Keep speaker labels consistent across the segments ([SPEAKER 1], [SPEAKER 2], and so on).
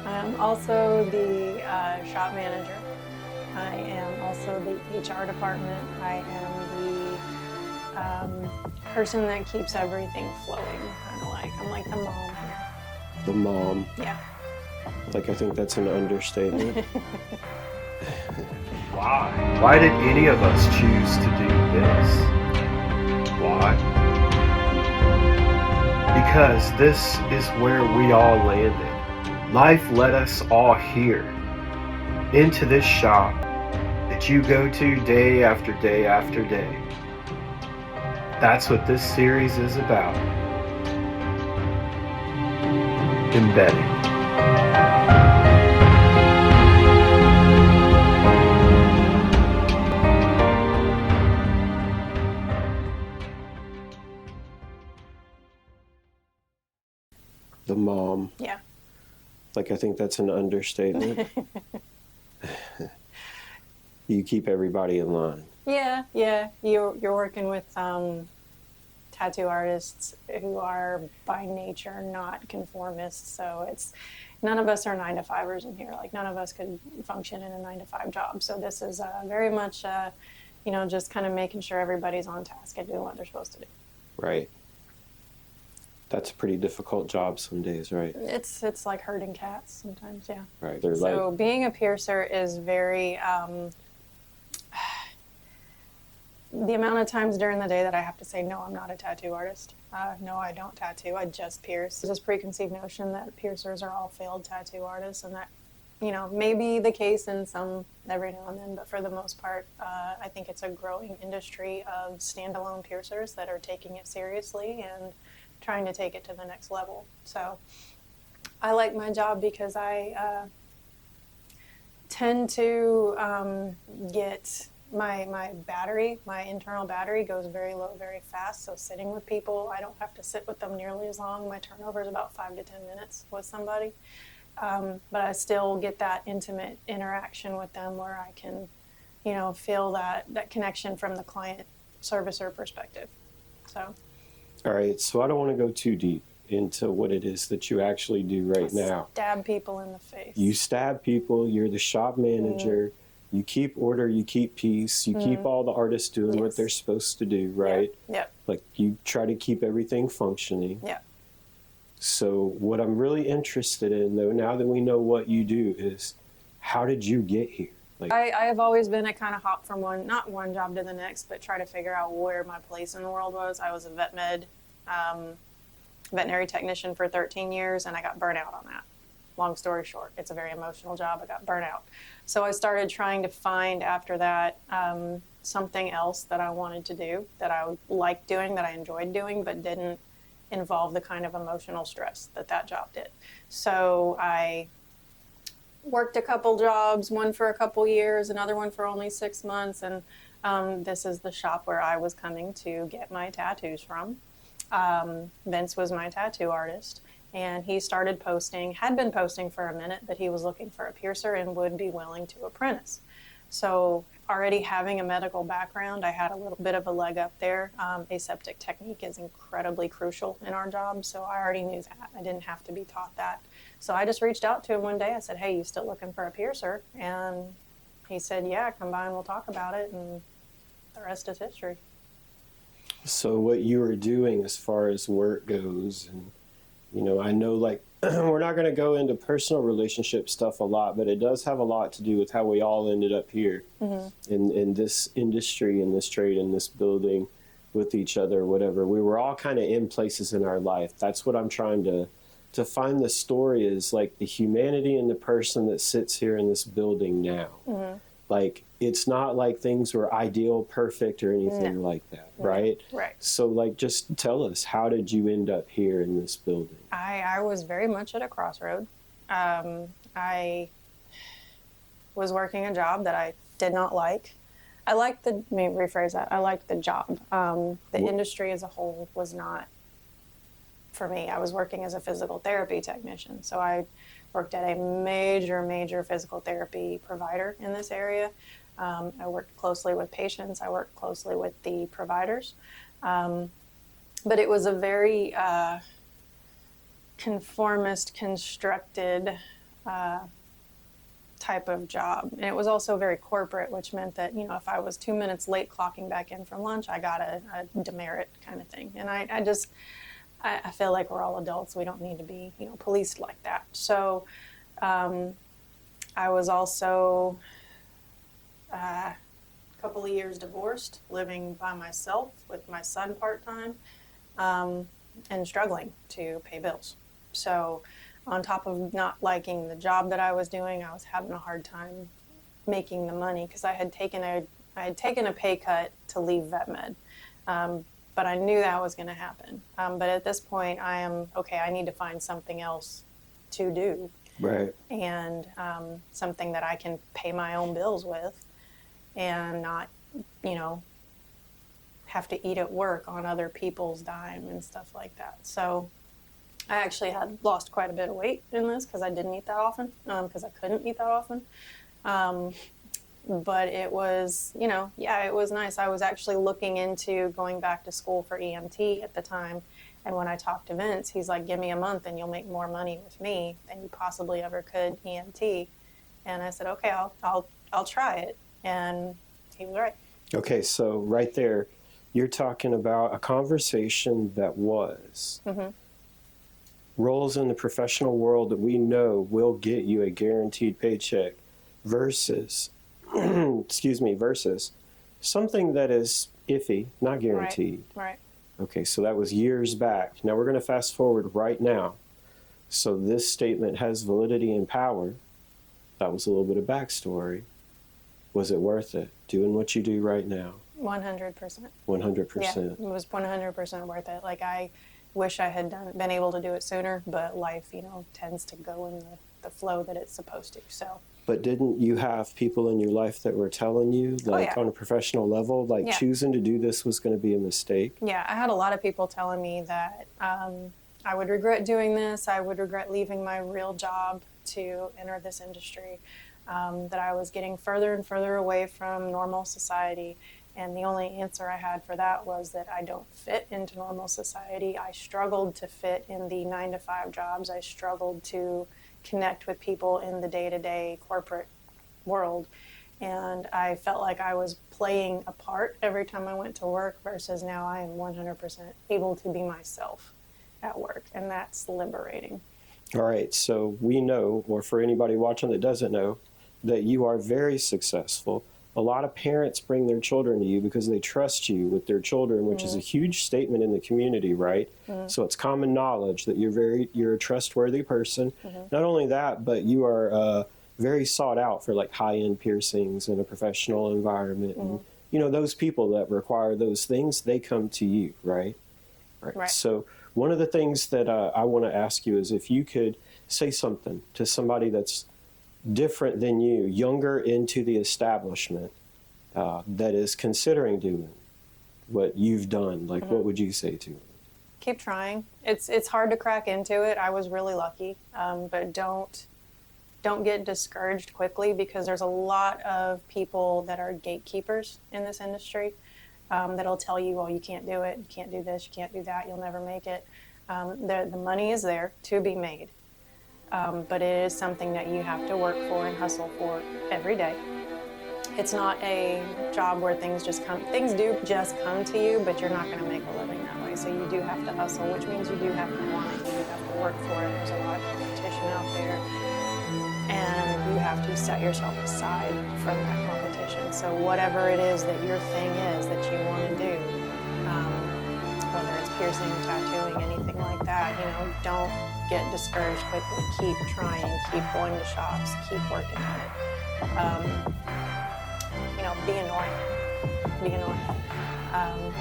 [SPEAKER 1] I'm also the shop manager. I am also the HR department. I am the person that keeps everything flowing. I'm like the mom here.
[SPEAKER 2] The mom.
[SPEAKER 1] Yeah.
[SPEAKER 2] Like, I think that's an understatement.
[SPEAKER 3] Why? Why did any of us choose to do this? Why? Because this is where we all landed. Life led us all here, into this shop that you go to day after day after day. That's what this series is about. Embedding.
[SPEAKER 2] The mom.
[SPEAKER 1] Yeah.
[SPEAKER 2] Like, I think that's an understatement. You keep everybody in line.
[SPEAKER 1] Yeah. You're working with tattoo artists who are by nature not conformists. So it's none of us are 9-to-5ers in here. Like none of us could function in a 9-to-5 job. So this is very much, just kind of making sure everybody's on task and doing what they're supposed to do.
[SPEAKER 2] Right. That's a pretty difficult job some days, right?
[SPEAKER 1] It's like herding cats sometimes, yeah.
[SPEAKER 2] Right. They're
[SPEAKER 1] So being a piercer is very, the amount of times during the day that I have to say, no, I'm not a tattoo artist. No, I don't tattoo. I just pierce. There's this preconceived notion that piercers are all failed tattoo artists, and that, may be the case in some every now and then, but for the most part, I think it's a growing industry of standalone piercers that are taking it seriously and trying to take it to the next level. So I like my job because I tend to get my battery, my internal battery goes very low, very fast. So sitting with people, I don't have to sit with them nearly as long. My turnover is about 5 to 10 minutes with somebody. But I still get that intimate interaction with them where I can, feel that connection from the client servicer perspective. So.
[SPEAKER 2] All right. So I don't want to go too deep into what it is that you actually do right now.
[SPEAKER 1] Stab people in the face.
[SPEAKER 2] You stab people. You're the shop manager. You keep order, you keep peace, you keep all the artists doing what they're supposed to do, right?
[SPEAKER 1] Yep.
[SPEAKER 2] Like you try to keep everything functioning.
[SPEAKER 1] Yeah.
[SPEAKER 2] So what I'm really interested in, though, now that we know what you do, is how did you get here? Like
[SPEAKER 1] I have always been a kind of hop from not one job to the next, but try to figure out where my place in the world was. I was a veterinary technician for 13 years, and I got burnt out on that. Long story short, it's a very emotional job. I got burnt out. So I started trying to find after that something else that I wanted to do, that I liked doing, that I enjoyed doing, but didn't involve the kind of emotional stress that job did. So I worked a couple jobs, one for a couple years, another one for only 6 months. And this is the shop where I was coming to get my tattoos from. Vince was my tattoo artist. And he started had been posting for a minute, but he was looking for a piercer and would be willing to apprentice. So already having a medical background, I had a little bit of a leg up there. Aseptic technique is incredibly crucial in our job, so I already knew that. I didn't have to be taught that. So I just reached out to him one day. I said, hey, you still looking for a piercer? And he said, yeah, come by and we'll talk about it. And the rest is history.
[SPEAKER 2] So what you were doing as far as work goes, and I know, like, we're not going to go into personal relationship stuff a lot, but it does have a lot to do with how we all ended up here in this industry, in this trade, in this building with each other, whatever. We were all kind of in places in our life. That's what I'm trying to find the story is, like, the humanity in the person that sits here in this building now. Like, it's not like things were ideal, perfect, or anything like that, right?
[SPEAKER 1] Right.
[SPEAKER 2] So, like, just tell us, how did you end up here in this building?
[SPEAKER 1] I was very much at a crossroad. I was working a job that I did not like. Let me rephrase that. I liked the job. The industry as a whole was not for me. I was working as a physical therapy technician. So I worked at a major physical therapy provider in this area. I worked closely with patients. I worked closely with the providers. But it was a very conformist, constructed type of job. And it was also very corporate, which meant that, if I was 2 minutes late clocking back in from lunch, I got a demerit kind of thing. And I feel like we're all adults. We don't need to be, policed like that. So I was also a couple of years divorced, living by myself with my son part-time, and struggling to pay bills. So on top of not liking the job that I was doing, I was having a hard time making the money because I had taken a pay cut to leave vet med. But I knew that was going to happen. But at this point, I need to find something else to do.
[SPEAKER 2] Right.
[SPEAKER 1] And something that I can pay my own bills with and not, have to eat at work on other people's dime and stuff like that. So I actually had lost quite a bit of weight in this because I didn't eat that often, because I couldn't eat that often. But it was, it was nice. I was actually looking into going back to school for EMT at the time. And when I talked to Vince, he's like, give me a month and you'll make more money with me than you possibly ever could EMT. And I said, okay, I'll try it. And he was right.
[SPEAKER 2] Okay, so right there, you're talking about a conversation that was.
[SPEAKER 1] Mm-hmm.
[SPEAKER 2] Roles in the professional world that we know will get you a guaranteed paycheck versus, versus something that is iffy, not guaranteed.
[SPEAKER 1] Right.
[SPEAKER 2] Okay, so that was years back. Now we're going to fast forward right now. So this statement has validity and power. That was a little bit of backstory. Was it worth it? Doing what you do right now?
[SPEAKER 1] 100%.
[SPEAKER 2] 100%.
[SPEAKER 1] Yeah, it was 100% worth it. Like, I wish I had been able to do it sooner, but life, tends to go in the flow that it's supposed to. So.
[SPEAKER 2] But didn't you have people in your life that were telling you, like, on a professional level, like, choosing to do this was going to be a mistake?
[SPEAKER 1] Yeah, I had a lot of people telling me that I would regret doing this. I would regret leaving my real job to enter this industry. That I was getting further and further away from normal society. And the only answer I had for that was that I don't fit into normal society. I struggled to fit in the 9-to-5 jobs. I struggled to connect with people in the day-to-day corporate world. And I felt like I was playing a part every time I went to work versus now I am 100% able to be myself at work. And that's liberating.
[SPEAKER 2] All right, so we know, or for anybody watching that doesn't know, that you are very successful. A lot of parents bring their children to you because they trust you with their children, which is a huge statement in the community, right? So it's common knowledge that you're a trustworthy person. Not only that, but you are very sought out for like high-end piercings in a professional environment. And, those people that require those things, they come to you, right? Right. So one of the things that I want to ask you is if you could say something to somebody that's different than you, younger into the establishment, that is considering doing what you've done, like what would you say to them?
[SPEAKER 1] Keep trying. It's hard to crack into it. I was really lucky, but don't get discouraged quickly because there's a lot of people that are gatekeepers in this industry that'll tell you, well, you can't do it, you can't do this, you can't do that, you'll never make it. The money is there to be made. But it is something that you have to work for and hustle for every day. It's not a job where things do just come to you, but you're not going to make a living that way. So you do have to hustle, which means you do have to want it, you do have to work for it. There's a lot of competition out there, and you have to set yourself aside from that competition. So whatever it is that your thing is that you want to do, whether it's piercing, tattooing, anything like that, don't get discouraged quickly. Keep trying, keep going to shops, keep working at it. Be annoying.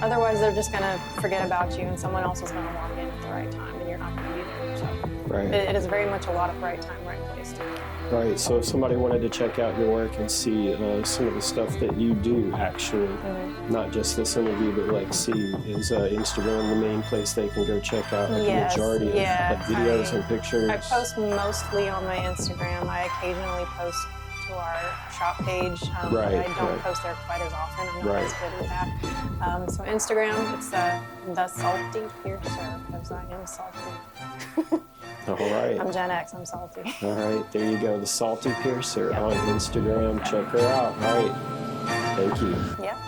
[SPEAKER 1] Otherwise, they're just going to forget about you and someone else is going to walk in at the right time and you're not going to be there. So
[SPEAKER 2] Right.
[SPEAKER 1] it is very much a lot of right time, right place too.
[SPEAKER 2] Right, so if somebody wanted to check out your work and see some of the stuff that you do actually, not just this interview, but like see, is Instagram the main place they can go check out like
[SPEAKER 1] Yes,
[SPEAKER 2] the majority of like, videos and pictures?
[SPEAKER 1] I post mostly on my Instagram. I occasionally post to our shop page. But
[SPEAKER 2] Right,
[SPEAKER 1] I don't
[SPEAKER 2] right.
[SPEAKER 1] post there quite as often. I'm not
[SPEAKER 2] Right.
[SPEAKER 1] as good with that. So Instagram, it's the Salty Piercer, because I am salty.
[SPEAKER 2] All right.
[SPEAKER 1] I'm Gen X, I'm salty.
[SPEAKER 2] All right. There you go. The Salty Piercer
[SPEAKER 1] Yep.
[SPEAKER 2] on Instagram. Check her out. All right. Thank you.
[SPEAKER 1] Yep.